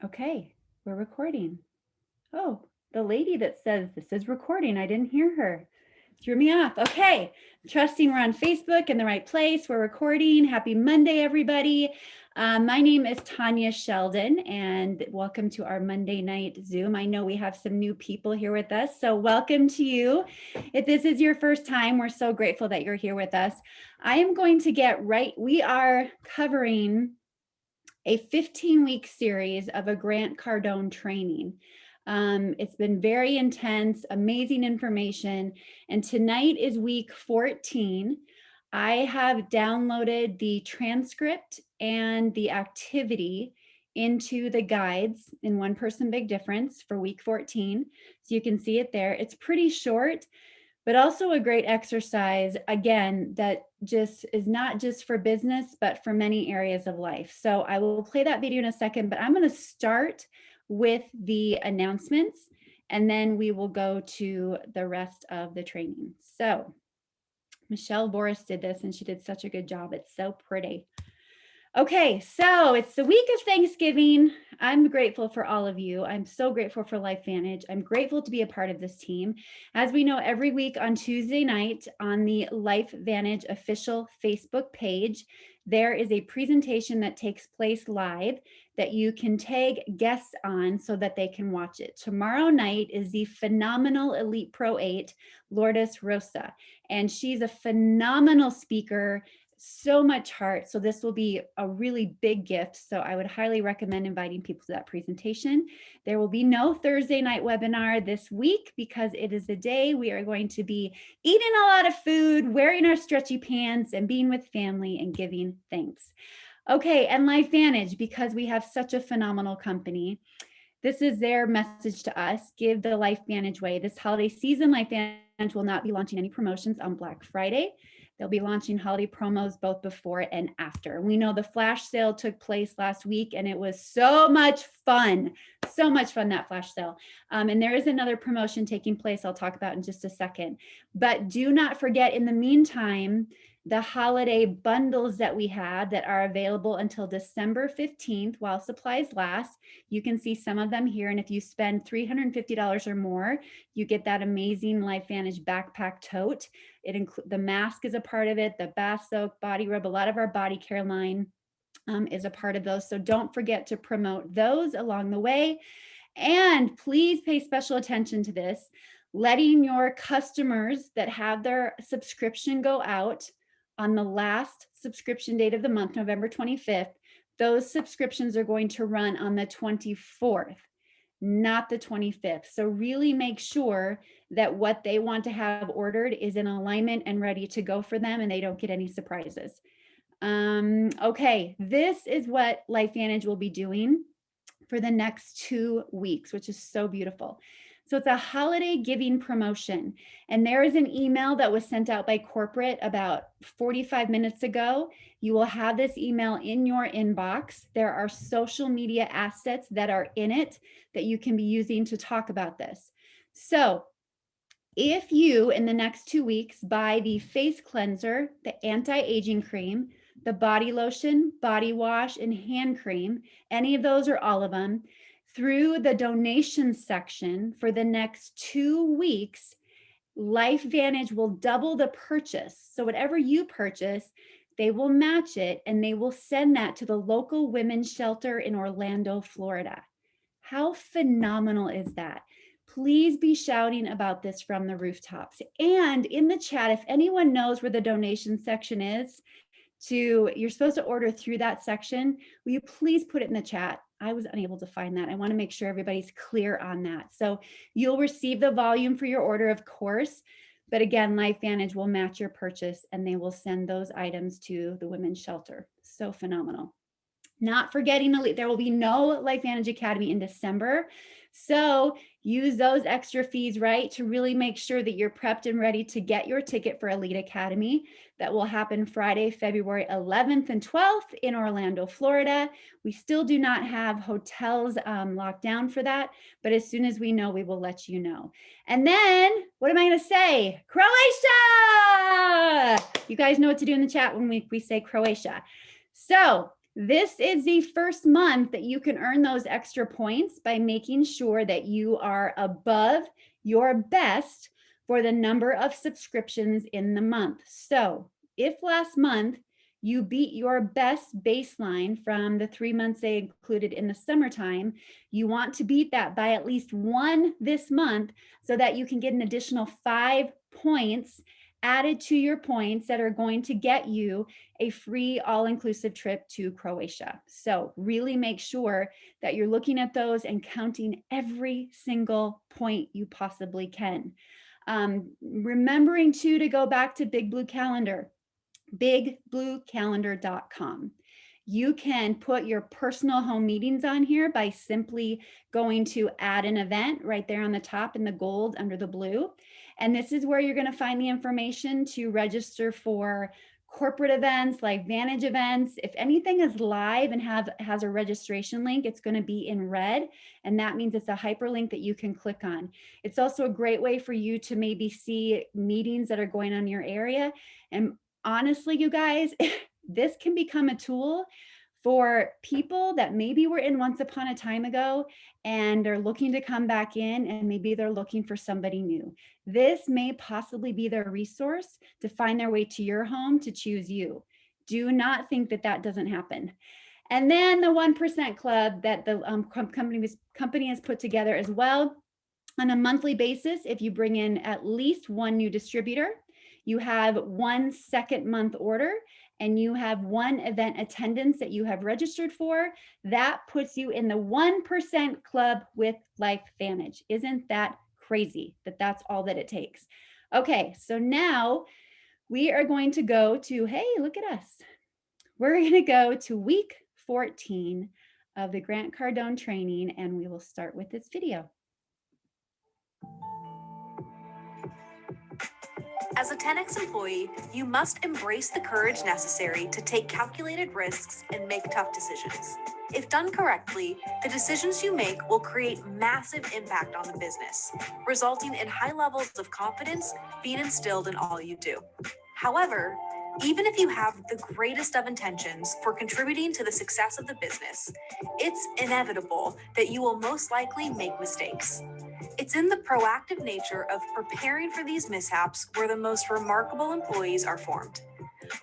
Okay, we're recording. Oh, the lady that says this is recording, I didn't hear her. Threw me off. Okay, trusting we're on Facebook in the right place. We're recording. Happy Monday, everybody. My name is Tanya Sheldon, and welcome to our Monday night Zoom. I know we have some new people here with us, so welcome to you. If this is your first time, we're so grateful that you're here with us. I am going to get right. We are covering a 15-week series of a Grant Cardone training. It's been very intense, amazing information. And tonight is week 14. I have downloaded the transcript and the activity into the guides in One Person Big Difference for week 14. So you can see it there. It's pretty short, but also a great exercise, again, that just is not just for business, but for many areas of life. So I will play that video in a second, but I'm going to start with the announcements, and then we will go to the rest of the training. So Michelle Boris did this, and she did such a good job. It's so pretty. Okay, so it's the week of Thanksgiving. I'm grateful for all of you. I'm so grateful for LifeVantage. I'm grateful to be a part of this team. As we know, every week on Tuesday night on the LifeVantage official Facebook page, there is a presentation that takes place live that you can tag guests on so that they can watch it. Tomorrow night is the phenomenal Elite Pro 8, Lourdes Rosa, and she's a phenomenal speaker, so much heart. So this will be a really big gift. So I would highly recommend inviting people to that presentation. There will be no Thursday night webinar this week because it is the day we are going to be eating a lot of food, wearing our stretchy pants, and being with family and giving thanks. Okay, and LifeVantage, because we have such a phenomenal company, this is their message to us: give the LifeVantage way. This holiday season, LifeVantage will not be launching any promotions on Black Friday. They'll be launching holiday promos both before and after. We know the flash sale took place last week, and it was so much fun. So much fun, that flash sale. And there is another promotion taking place I'll talk about in just a second. But do not forget, in the meantime, the holiday bundles that we have that are available until December 15th while supplies last. You can see some of them here. And if you spend $350 or more, you get that amazing LifeVantage backpack tote. It includes the mask is a part of it, the bath soak, body rub, a lot of our body care line is a part of those. So don't forget to promote those along the way. And please pay special attention to this: letting your customers that have their subscription go out on the last subscription date of the month, November 25th. Those subscriptions are going to run on the 24th, not the 25th. So really make sure that what they want to have ordered is in alignment and ready to go for them, and they don't get any surprises. Okay, this is what LifeVantage will be doing for the next 2 weeks, which is so beautiful. So it's a holiday giving promotion. And there is an email that was sent out by corporate about 45 minutes ago. You will have this email in your inbox. There are social media assets that are in it that you can be using to talk about this. So if you, in the next 2 weeks, buy the face cleanser, the anti-aging cream, the body lotion, body wash, and hand cream, any of those or all of them, through the donation section for the next 2 weeks, LifeVantage will double the purchase. So whatever you purchase, they will match it, and they will send that to the local women's shelter in Orlando, Florida. How phenomenal is that? Please be shouting about this from the rooftops. And in the chat, if anyone knows where the donation section is, you're supposed to order through that section. Will you please put it in the chat? I was unable to find that. I want to make sure everybody's clear on that. So you'll receive the volume for your order, of course. But again, LifeVantage will match your purchase, and they will send those items to the women's shelter. So phenomenal. Not forgetting, there will be no LifeVantage Academy in December. So use those extra fees, right, to really make sure that you're prepped and ready to get your ticket for Elite Academy. That will happen Friday, February 11th and 12th in Orlando, Florida. We still do not have hotels locked down for that, but as soon as we know, we will let you know. And then, what am I going to say? Croatia! You guys know what to do in the chat when we say Croatia. So This is the first month that you can earn those extra points by making sure that you are above your best for the number of subscriptions in the month. So if last month you beat your best baseline from the 3 months they included in the summertime, you want to beat that by at least one this month so that you can get an additional 5 points added to your points that are going to get you a free all-inclusive trip to Croatia. So really make sure that you're looking at those and counting every single point you possibly can. Remembering too to go back to Big Blue Calendar, bigbluecalendar.com. You can put your personal home meetings on here by simply going to add an event right there on the top in the gold under the blue. And this is where you're going to find the information to register for corporate events like Vantage events. If anything is live and has a registration link, it's going to be in red. And that means it's a hyperlink that you can click on. It's also a great way for you to maybe see meetings that are going on in your area. And honestly, you guys, this can become a tool for people that maybe were in once upon a time ago and they're looking to come back in, and maybe they're looking for somebody new. This may possibly be their resource to find their way to your home to choose you. Do not think that that doesn't happen. And then the 1% club that the company has put together as well. On a monthly basis, if you bring in at least one new distributor, you have 1 second month order, and you have 1 event attendance that you have registered for, that puts you in the 1% club with LifeVantage. Isn't that crazy that that's all that it takes? Okay, so now we are going to go to, hey, look at us. We're going to go to week 14 of the Grant Cardone training, and we will start with this video. As a 10X employee, you must embrace the courage necessary to take calculated risks and make tough decisions. If done correctly, the decisions you make will create massive impact on the business, resulting in high levels of confidence being instilled in all you do. However, even if you have the greatest of intentions for contributing to the success of the business, it's inevitable that you will most likely make mistakes. It's in the proactive nature of preparing for these mishaps where the most remarkable employees are formed,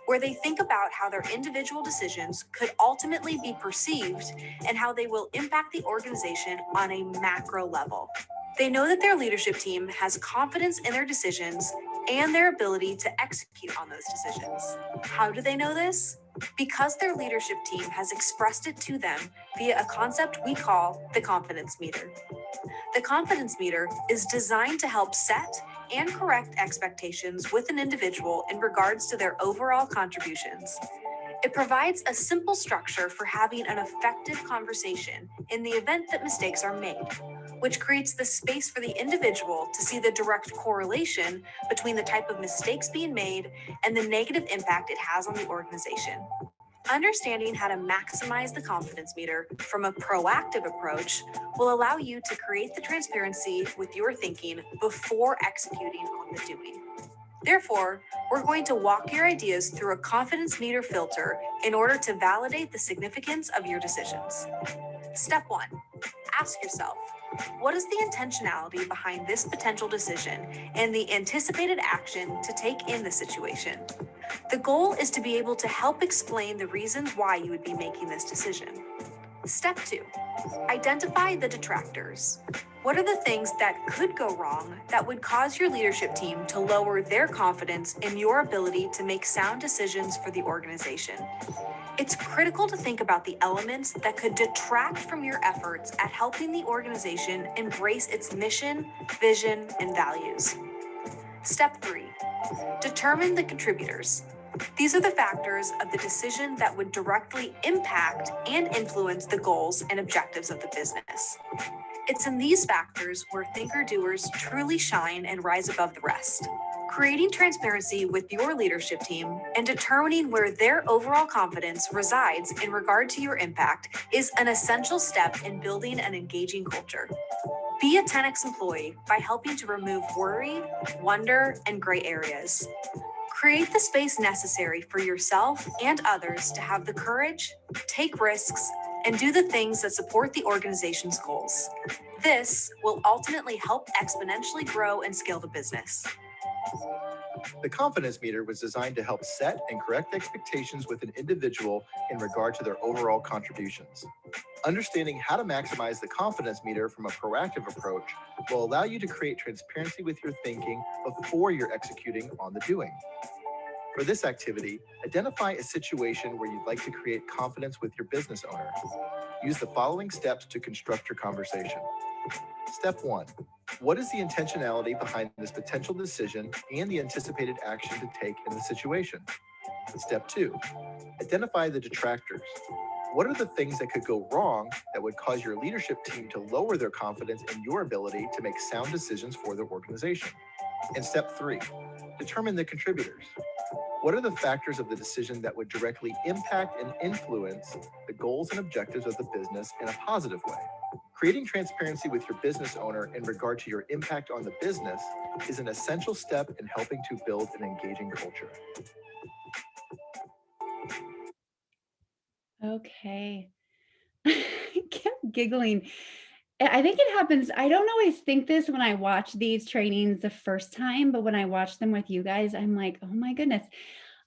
where they think about how their individual decisions could ultimately be perceived and how they will impact the organization on a macro level. They know that their leadership team has confidence in their decisions and their ability to execute on those decisions. How do they know this? Because their leadership team has expressed it to them via a concept we call the confidence meter. The confidence meter is designed to help set and correct expectations with an individual in regards to their overall contributions. It provides a simple structure for having an effective conversation in the event that mistakes are made, which creates the space for the individual to see the direct correlation between the type of mistakes being made and the negative impact it has on the organization. Understanding how to maximize the confidence meter from a proactive approach will allow you to create the transparency with your thinking before executing on the doing. Therefore, we're going to walk your ideas through a confidence meter filter in order to validate the significance of your decisions. Step 1, ask yourself, what is the intentionality behind this potential decision and the anticipated action to take in the situation? The goal is to be able to help explain the reasons why you would be making this decision. Step 2, identify the detractors. What are the things that could go wrong that would cause your leadership team to lower their confidence in your ability to make sound decisions for the organization? It's critical to think about the elements that could detract from your efforts at helping the organization embrace its mission, vision, and values. Step 3, determine the contributors. These are the factors of the decision that would directly impact and influence the goals and objectives of the business. It's in these factors where thinker-doers truly shine and rise above the rest. Creating transparency with your leadership team and determining where their overall confidence resides in regard to your impact is an essential step in building an engaging culture. Be a 10X employee by helping to remove worry, wonder, and gray areas. Create the space necessary for yourself and others to have the courage, take risks, and do the things that support the organization's goals. This will ultimately help exponentially grow and scale the business. The confidence meter was designed to help set and correct expectations with an individual in regard to their overall contributions. Understanding how to maximize the confidence meter from a proactive approach will allow you to create transparency with your thinking before you're executing on the doing. For this activity, identify a situation where you'd like to create confidence with your business owner. Use the following steps to construct your conversation. Step 1. What is the intentionality behind this potential decision and the anticipated action to take in the situation? Step 2. Identify the detractors. What are the things that could go wrong that would cause your leadership team to lower their confidence in your ability to make sound decisions for their organization? And step 3. Determine the contributors. What are the factors of the decision that would directly impact and influence the goals and objectives of the business in a positive way? Creating transparency with your business owner in regard to your impact on the business is an essential step in helping to build an engaging culture. Okay. I kept giggling. I think it happens. I don't always think this when I watch these trainings the first time, but when I watch them with you guys, I'm like, oh my goodness.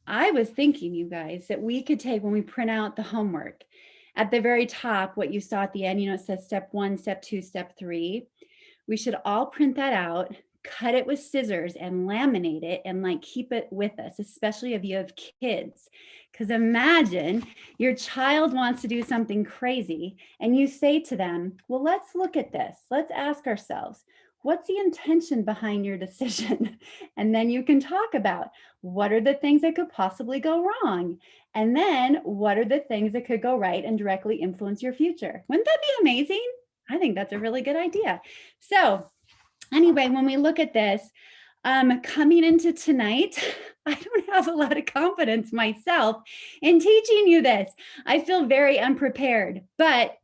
I was thinking, you guys, that we could take when we print out the homework at the very top, what you saw at the end, it says step 1, step 2, step 3. We should all print that out, cut it with scissors and laminate it and like keep it with us, especially if you have kids. Because imagine your child wants to do something crazy and you say to them, well, let's look at this. Let's ask ourselves, what's the intention behind your decision? And then you can talk about what are the things that could possibly go wrong? And then what are the things that could go right and directly influence your future? Wouldn't that be amazing? I think that's a really good idea. So anyway, when we look at this, coming into tonight, I don't have a lot of confidence myself in teaching you this. I feel very unprepared, but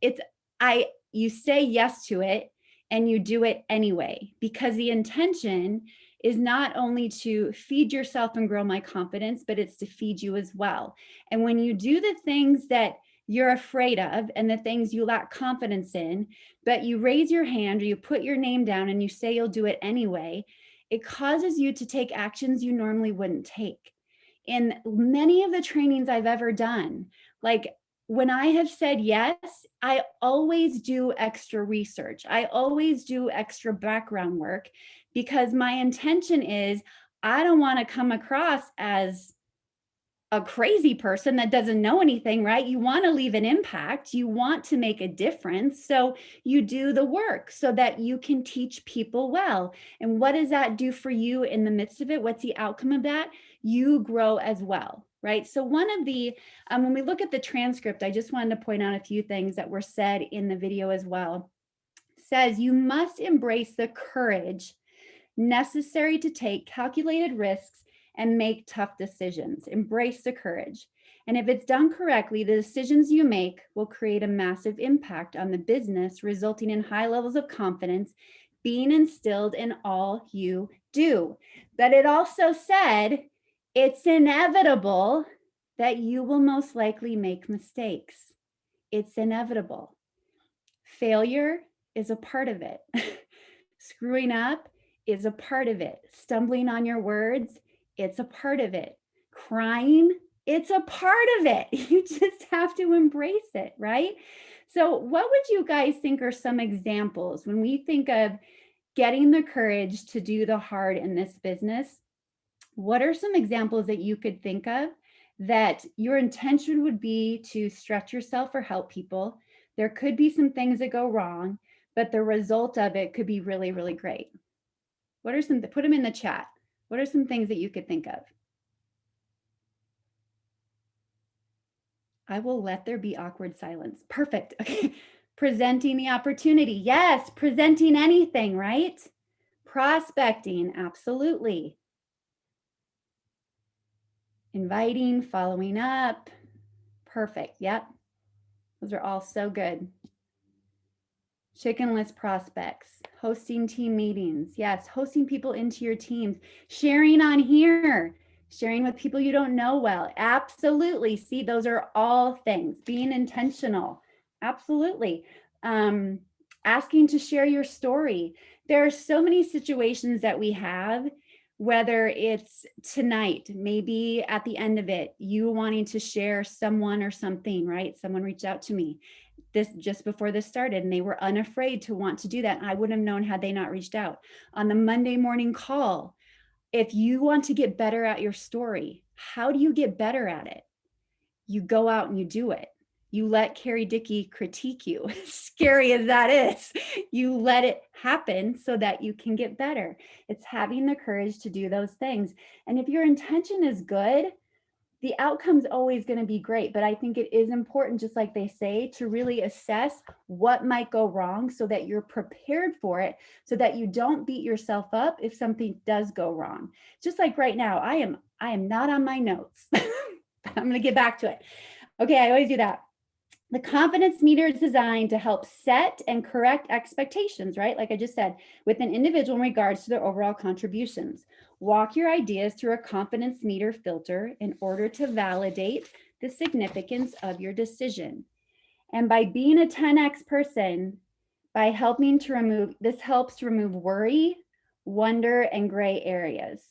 you say yes to it and you do it anyway, because the intention is not only to feed yourself and grow my confidence, but it's to feed you as well. And when you do the things that you're afraid of and the things you lack confidence in, but you raise your hand or you put your name down and you say you'll do it anyway, it causes you to take actions you normally wouldn't take. In many of the trainings I've ever done, like when I have said yes, I always do extra research. I always do extra background work because my intention is I don't want to come across as a crazy person that doesn't know anything, right? You want to leave an impact. You want to make a difference. So you do the work so that you can teach people well. And what does that do for you in the midst of it? What's the outcome of that? You grow as well, right? So one of the, when we look at the transcript, I just wanted to point out a few things that were said in the video as well. It says you must embrace the courage necessary to take calculated risks and make tough decisions. Embrace the courage. And if it's done correctly, the decisions you make will create a massive impact on the business, resulting in high levels of confidence being instilled in all you do. But it also said it's inevitable that you will most likely make mistakes. It's inevitable. Failure is a part of it. Screwing up is a part of it. Stumbling on your words, it's a part of it. Crying, it's a part of it. You just have to embrace it, right? So what would you guys think are some examples when we think of getting the courage to do the hard in this business? What are some examples that you could think of that your intention would be to stretch yourself or help people? There could be some things that go wrong, but the result of it could be really, really great. What are some, put them in the chat. What are some things that you could think of? I will let there be awkward silence. Perfect. Okay. Presenting the opportunity. Yes, presenting anything, right? Prospecting, absolutely. Inviting, following up. Perfect. Yep. Those are all so good. Chicken list prospects, hosting team meetings. Yes, hosting people into your teams, sharing on here, sharing with people you don't know well. Absolutely. See, those are all things. Being intentional. Absolutely. Asking to share your story. There are so many situations that we have, whether it's tonight, maybe at the end of it, you wanting to share someone or something, right? Someone reached out to me this just before this started and they were unafraid to want to do that. And I wouldn't have known had they not reached out. On the Monday morning call, if you want to get better at your story, how do you get better at it? You go out and you do it. You let Carrie Dickey critique you, scary as that is. You let it happen so that you can get better. It's having the courage to do those things. And if your intention is good, the outcome's always going to be great. But I think it is important, just like they say, to really assess what might go wrong so that you're prepared for it, so that you don't beat yourself up if something does go wrong. Just like right now, I am not on my notes. I'm going to get back to it. Okay, I always do that. The confidence meter is designed to help set and correct expectations, right? Like I just said, with an individual in regards to their overall contributions. Walk your ideas through a confidence meter filter in order to validate the significance of your decision. And by being a 10X person, by helping to remove, this helps to remove worry, wonder, and gray areas.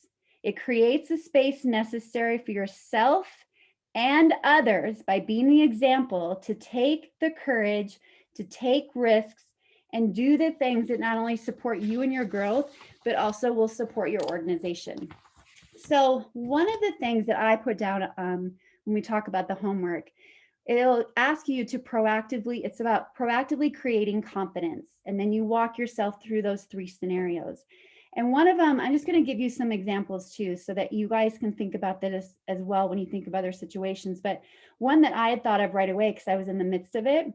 It creates a space necessary for yourself and others by being the example to take the courage to take risks and do the things that not only support you and your growth, but also will support your organization. So one of the things that I put down when we talk about the homework, it'll ask you to proactively, it's about proactively creating confidence. And then you walk yourself through those 3 scenarios. And one of them, I'm just going to give you some examples too, so that you guys can think about this as well when you think of other situations. But one that I had thought of right away, because I was in the midst of it,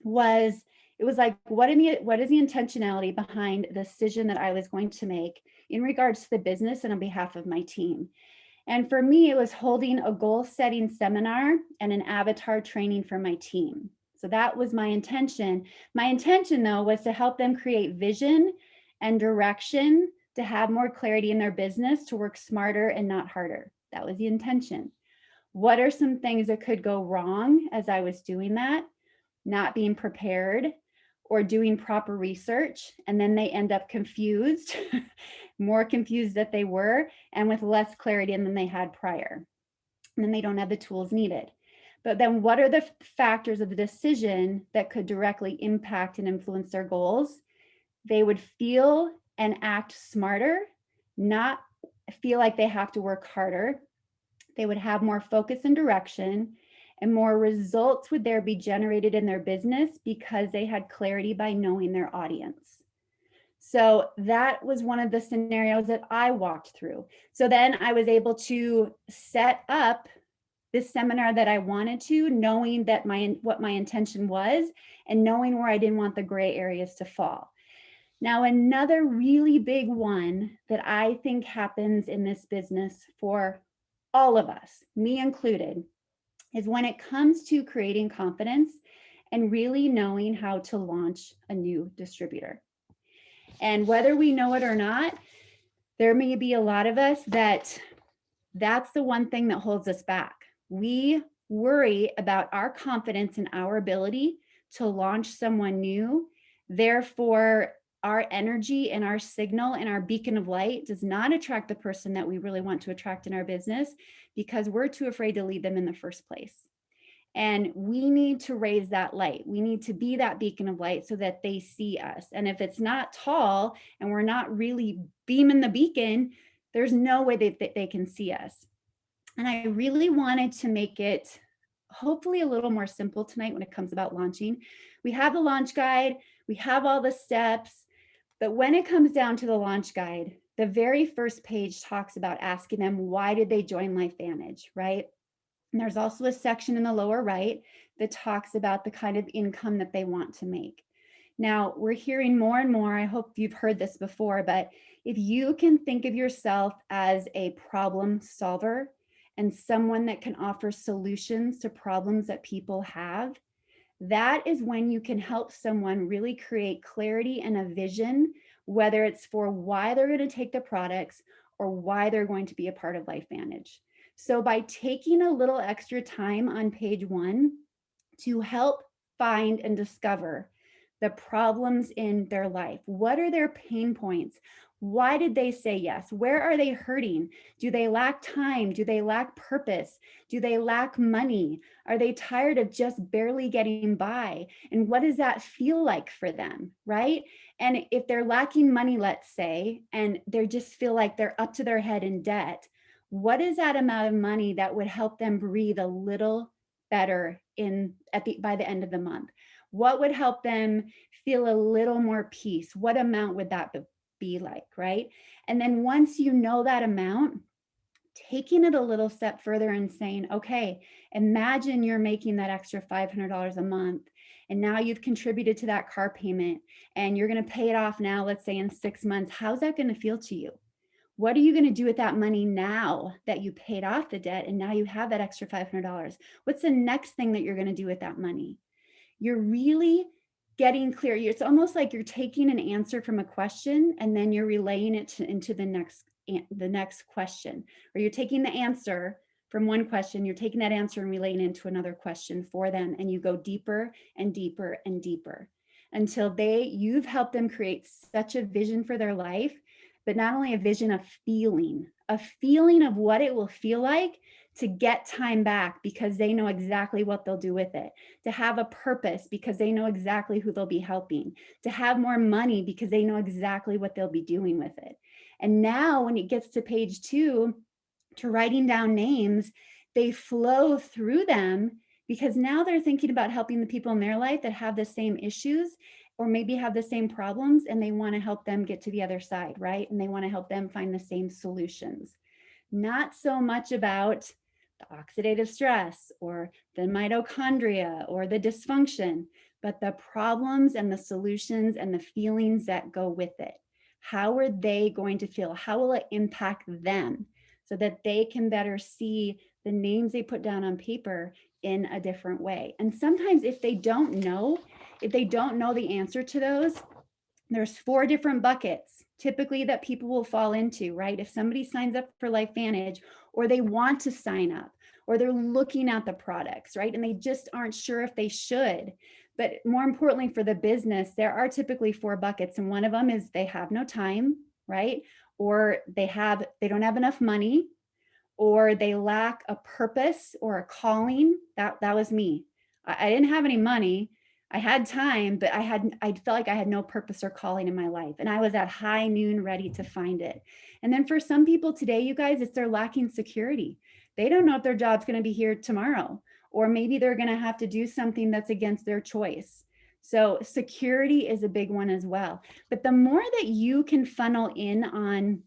was it was like, what is the intentionality behind the decision that I was going to make in regards to the business and on behalf of my team? And for me, it was holding a goal setting seminar and an avatar training for my team. So that was my intention. My intention, though, was to help them create vision and direction to have more clarity in their business, to work smarter and not harder. That was the intention. What are some things that could go wrong as I was doing that? Not being prepared or doing proper research, and then they end up confused, more confused that they were, and with less clarity than they had prior. And then they don't have the tools needed. But then what are the factors of the decision that could directly impact and influence their goals? They would feel and act smarter, not feel like they have to work harder. They would have more focus and direction, and more results would there be generated in their business because they had clarity by knowing their audience. So that was one of the scenarios that I walked through. So then I was able to set up this seminar that I wanted to, knowing that what my intention was and knowing where I didn't want the gray areas to fall. Now, another really big one that I think happens in this business for all of us, me included, is when it comes to creating confidence and really knowing how to launch a new distributor. And whether we know it or not, there may be a lot of us that's the one thing that holds us back. We worry about our confidence in our ability to launch someone new. Therefore, our energy and our signal and our beacon of light does not attract the person that we really want to attract in our business because we're too afraid to lead them in the first place. And we need to raise that light. We need to be that beacon of light so that they see us. And if it's not tall and we're not really beaming the beacon, there's no way that they can see us. And I really wanted to make it hopefully a little more simple tonight when it comes about launching. We have the launch guide, we have all the steps, but when it comes down to the launch guide, the very first page talks about asking them, why did they join LifeVantage, right? And there's also a section in the lower right that talks about the kind of income that they want to make. Now, we're hearing more and more, I hope you've heard this before, but if you can think of yourself as a problem solver and someone that can offer solutions to problems that people have, that is when you can help someone really create clarity and a vision, whether it's for why they're going to take the products or why they're going to be a part of LifeVantage. So by taking a little extra time on page 1 to help find and discover the problems in their life, what are their pain points? Why did they say yes? Where are they hurting? Do they lack time? Do they lack purpose? Do they lack money? Are they tired of just barely getting by? And what does that feel like for them, right? And if they're lacking money, let's say, and they just feel like they're up to their head in debt, what is that amount of money that would help them breathe a little better by the end of the month? What would help them feel a little more peace? What amount would that be like, right? And then once you know that amount, taking it a little step further and saying, okay, imagine you're making that extra $500 a month, and now you've contributed to that car payment and you're going to pay it off now, let's say in 6 months. How's that going to feel to you? What are you going to do with that money now that you paid off the debt and now you have that extra $500? What's the next thing that you're going to do with that money? You're really getting clear. It's almost like you're taking an answer from a question and then you're relaying it into the next question, or you're taking the answer from one question, you're taking that answer and relaying it into another question for them, and you go deeper and deeper and deeper until you've helped them create such a vision for their life, but not only a vision, a feeling of what it will feel like to get time back because they know exactly what they'll do with it, to have a purpose because they know exactly who they'll be helping, to have more money because they know exactly what they'll be doing with it. And now when it gets to page 2, to writing down names, they flow through them because now they're thinking about helping the people in their life that have the same issues or maybe have the same problems, and they want to help them get to the other side, right? And they want to help them find the same solutions. Not so much about the oxidative stress or the mitochondria or the dysfunction, but the problems and the solutions and the feelings that go with it. How are they going to feel? How will it impact them so that they can better see the names they put down on paper in a different way? And sometimes if they don't know the answer to those, there's 4 different buckets typically that people will fall into, right? If somebody signs up for LifeVantage, or they want to sign up, or they're looking at the products, right? And they just aren't sure if they should. But more importantly for the business, there are typically 4 buckets. And one of them is they have no time, right? Or they don't have enough money, or they lack a purpose or a calling. That was me. I didn't have any money. I had time, but I felt like I had no purpose or calling in my life. And I was at high noon ready to find it. And then for some people today, you guys, it's they're lacking security. They don't know if their job's going to be here tomorrow, or maybe they're going to have to do something that's against their choice. So security is a big one as well. But the more that you can funnel in on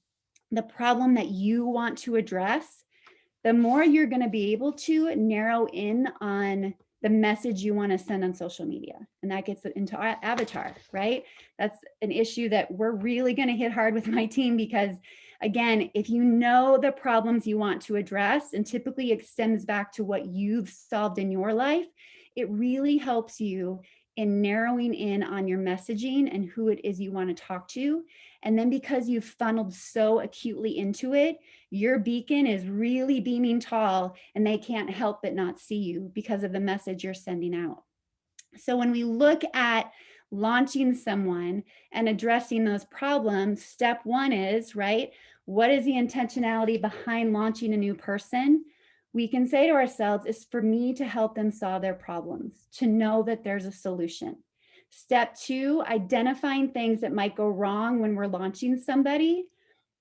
the problem that you want to address, the more you're going to be able to narrow in on the message you want to send on social media. And that gets into our avatar, right? That's an issue that we're really going to hit hard with my team because, again, if you know the problems you want to address, and typically it stems back to what you've solved in your life, it really helps you in narrowing in on your messaging and who it is you want to talk to. And then because you've funneled so acutely into it, your beacon is really beaming tall and they can't help but not see you because of the message you're sending out. So when we look at launching someone and addressing those problems, step 1 is, right, what is the intentionality behind launching a new person? We can say to ourselves, it's for me to help them solve their problems, to know that there's a solution. Step 2, identifying things that might go wrong when we're launching somebody.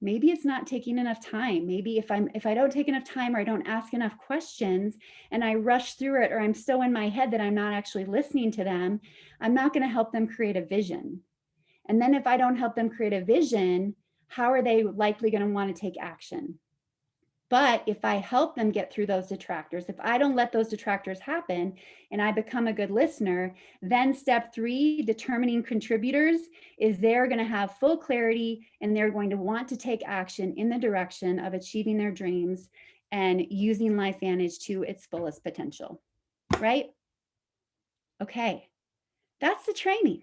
Maybe it's not taking enough time. Maybe if I don't take enough time, or I don't ask enough questions and I rush through it, or I'm so in my head that I'm not actually listening to them, I'm not going to help them create a vision. And then if I don't help them create a vision, how are they likely going to want to take action? But if I help them get through those detractors, if I don't let those detractors happen and I become a good listener, then step 3, determining contributors, is they're going to have full clarity and they're going to want to take action in the direction of achieving their dreams and using LifeVantage to its fullest potential, right? Okay, that's the training.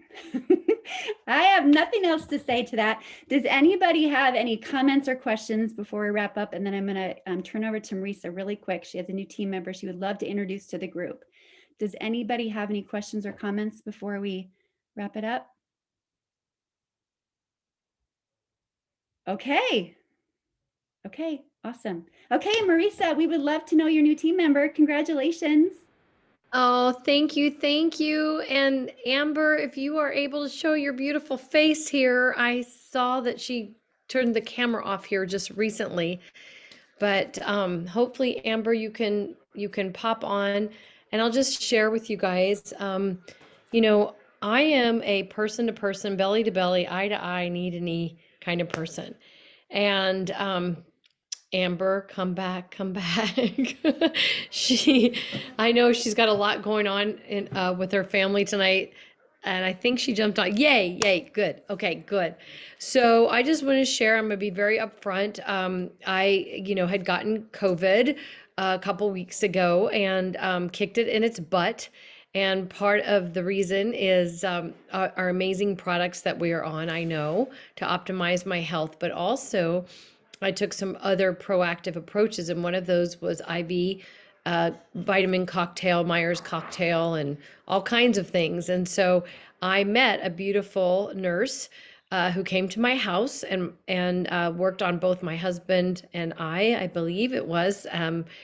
I have nothing else to say to that. Does anybody have any comments or questions before we wrap up? And then I'm going to turn over to Marisa really quick. She has a new team member she would love to introduce to the group. Does anybody have any questions or comments before we wrap it up? Okay. Okay, awesome. Okay, Marisa, we would love to know your new team member. Congratulations. Oh, thank you. Thank you. And Amber, if you are able to show your beautiful face here, I saw that she turned the camera off here just recently. But hopefully, Amber, you can pop on, and I'll just share with you guys. You know, I am a person to person, belly to belly, eye to eye, knee to knee kind of person. And Amber, come back, come back. I know she's got a lot going on in with her family tonight, and I think she jumped on. Yay, yay, good. Okay, good. So I just want to share. I'm gonna be very upfront. I, had gotten COVID a couple weeks ago and kicked it in its butt. And part of the reason is our amazing products that we are on, I know, to optimize my health, but also I took some other proactive approaches, and one of those was IV vitamin cocktail, Myers cocktail, and all kinds of things. And so I met a beautiful nurse who came to my house and worked on both my husband and I believe it was,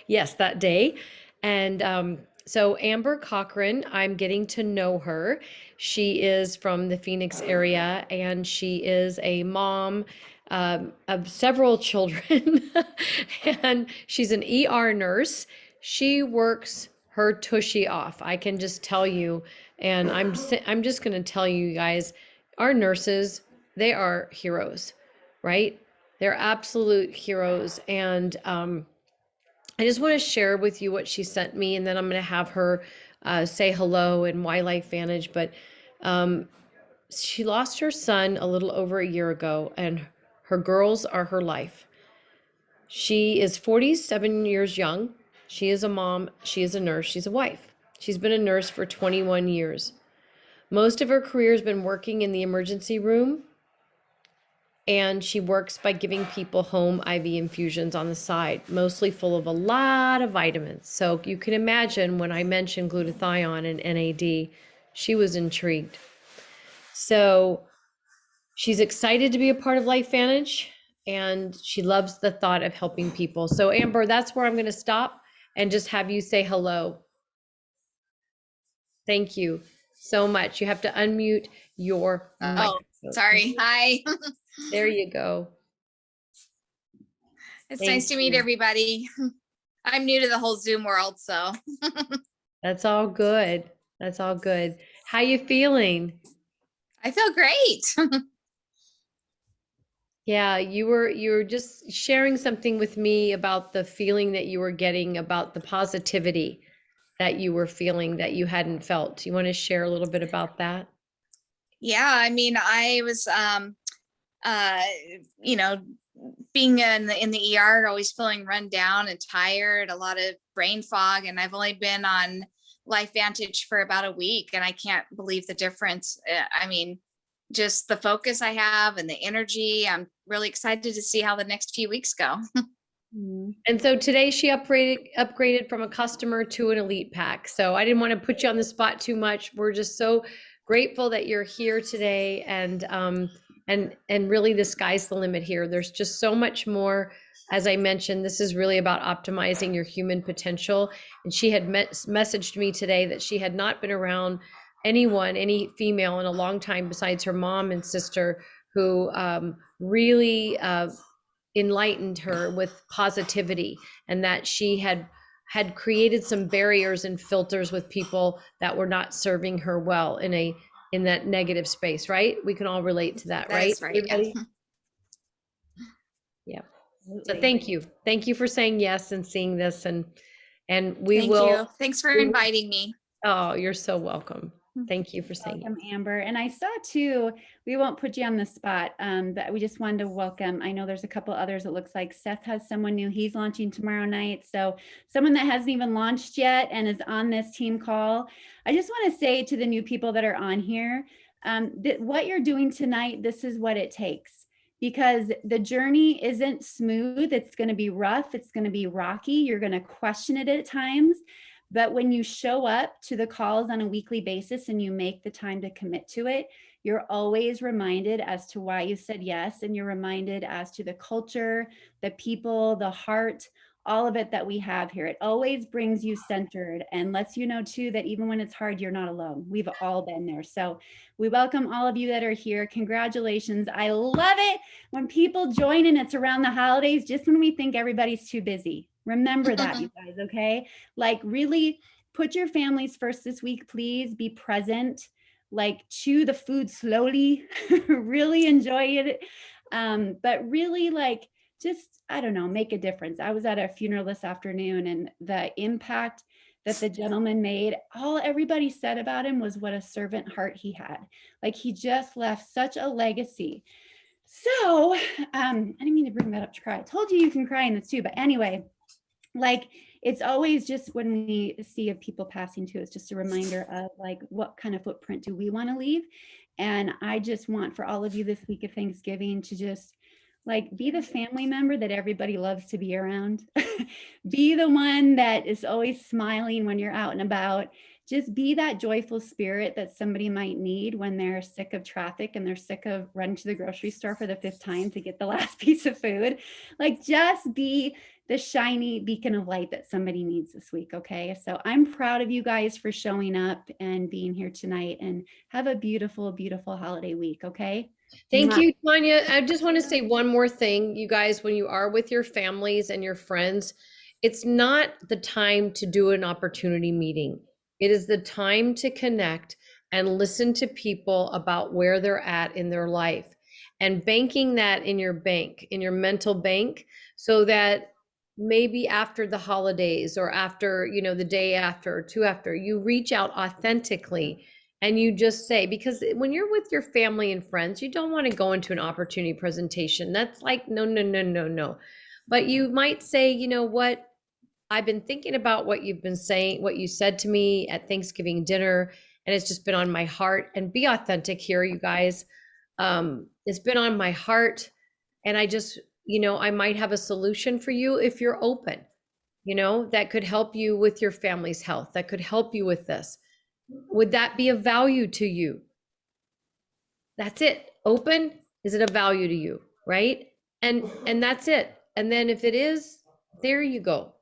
yes, that day. And so Amber Cochran, I'm getting to know her. She is from the Phoenix area, and she is a mom of several children, and she's an ER nurse. She works her tushy off. I can just tell you, and I'm just going to tell you guys, our nurses, they are heroes, right? They're absolute heroes, and I just want to share with you what she sent me, and then I'm going to have her say hello and why Life Vantage. But she lost her son a little over a year ago, and her girls are her life. She is 47 years young. She is a mom. She is a nurse. She's a wife. She's been a nurse for 21 years. Most of her career has been working in the emergency room, and she works by giving people home IV infusions on the side, mostly full of a lot of vitamins. So you can imagine when I mentioned glutathione and NAD, she was intrigued. So she's excited to be a part of Life Vantage, and she loves the thought of helping people. So Amber, that's where I'm going to stop and just have you say hello. Thank you so much. You have to unmute your microphone. Sorry. Hi. There you go. It's Thank nice to meet you. everybody. I'm new to the whole Zoom world, so. That's all good. That's all good. How you feeling? I feel great. Yeah, you were just sharing something with me about the feeling that you were getting, about the positivity that you were feeling that you hadn't felt. You want to share a little bit about that? Yeah, I mean, I was, being in the ER, always feeling run down and tired, a lot of brain fog, and I've only been on Life Vantage for about a week, and I can't believe the difference. I mean, just the focus I have and the energy. I'm really excited to see how the next few weeks go. And so today she upgraded from a customer to an elite pack. So I didn't want to put you on the spot too much. We're just so grateful that you're here today, and really the sky's the limit here. There's just so much more. As I mentioned, this is really about optimizing your human potential. And she had messaged me today that she had not been around any female in a long time besides her mom and sister, who really enlightened her with positivity, and that she had created some barriers and filters with people that were not serving her well in that negative space, right? We can all relate to that, right? That's right. Yeah. Yeah. So thank you for saying yes and seeing this, and we Thank will. you. Thanks for inviting me. Oh, you're so welcome. Thank you for saying Welcome, Amber. And I saw too, we won't put you on the spot, but we just wanted to welcome, I know there's a couple others. It looks like Seth has someone new. He's launching tomorrow night. So someone that hasn't even launched yet and is on this team call. I just want to say to the new people that are on here, what you're doing tonight, this is what it takes, because the journey isn't smooth. It's going to be rough. It's going to be rocky. You're going to question it at times. But when you show up to the calls on a weekly basis and you make the time to commit to it, you're always reminded as to why you said yes. And you're reminded as to the culture, the people, the heart, all of it that we have here. It always brings you centered and lets you know too that even when it's hard, you're not alone. We've all been there. So we welcome all of you that are here. Congratulations. I love it when people join and it's around the holidays, just when we think everybody's too busy. Remember that, you guys, okay? Like really put your families first this week, please. Be present, like chew the food slowly, really enjoy it. But really like, just, I don't know, make a difference. I was at a funeral this afternoon and the impact that the gentleman made, all everybody said about him was what a servant heart he had. Like he just left such a legacy. So I didn't mean to bring that up to cry. I told you you can cry in this too, but anyway, like it's always just when we see of people passing too, it's just a reminder of like, what kind of footprint do we want to leave? And I just want for all of you this week of Thanksgiving to just like be the family member that everybody loves to be around. Be the one that is always smiling when you're out and about. Just be that joyful spirit that somebody might need when they're sick of traffic and they're sick of running to the grocery store for the 5th time to get the last piece of food. Like just be the shiny beacon of light that somebody needs this week. Okay. So I'm proud of you guys for showing up and being here tonight, and have a beautiful, beautiful holiday week. Okay. Thank Mwah. you, Tanya. I just want to say one more thing, you guys, when you are with your families and your friends, it's not the time to do an opportunity meeting. It is the time to connect and listen to people about where they're at in their life, and banking that in your bank, in your mental bank, so that maybe after the holidays or after, the day after or two after, you reach out authentically and you just say, because when you're with your family and friends, you don't want to go into an opportunity presentation. That's like, no, no, no, no, no. But you might say, you know what? I've been thinking about what you've been saying, what you said to me at Thanksgiving dinner, and it's just been on my heart. And be authentic here, you guys. It's been on my heart. And I just, I might have a solution for you if you're open, that could help you with your family's health, that could help you with this. Would that be of value to you? That's it. Open. Is it a value to you? Right? And that's it. And then if it is, there you go.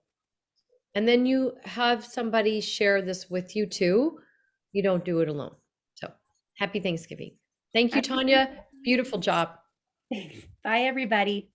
And then you have somebody share this with you too. You don't do it alone. So happy Thanksgiving. Thank you, Tanya. Beautiful job. Thanks. Bye, everybody.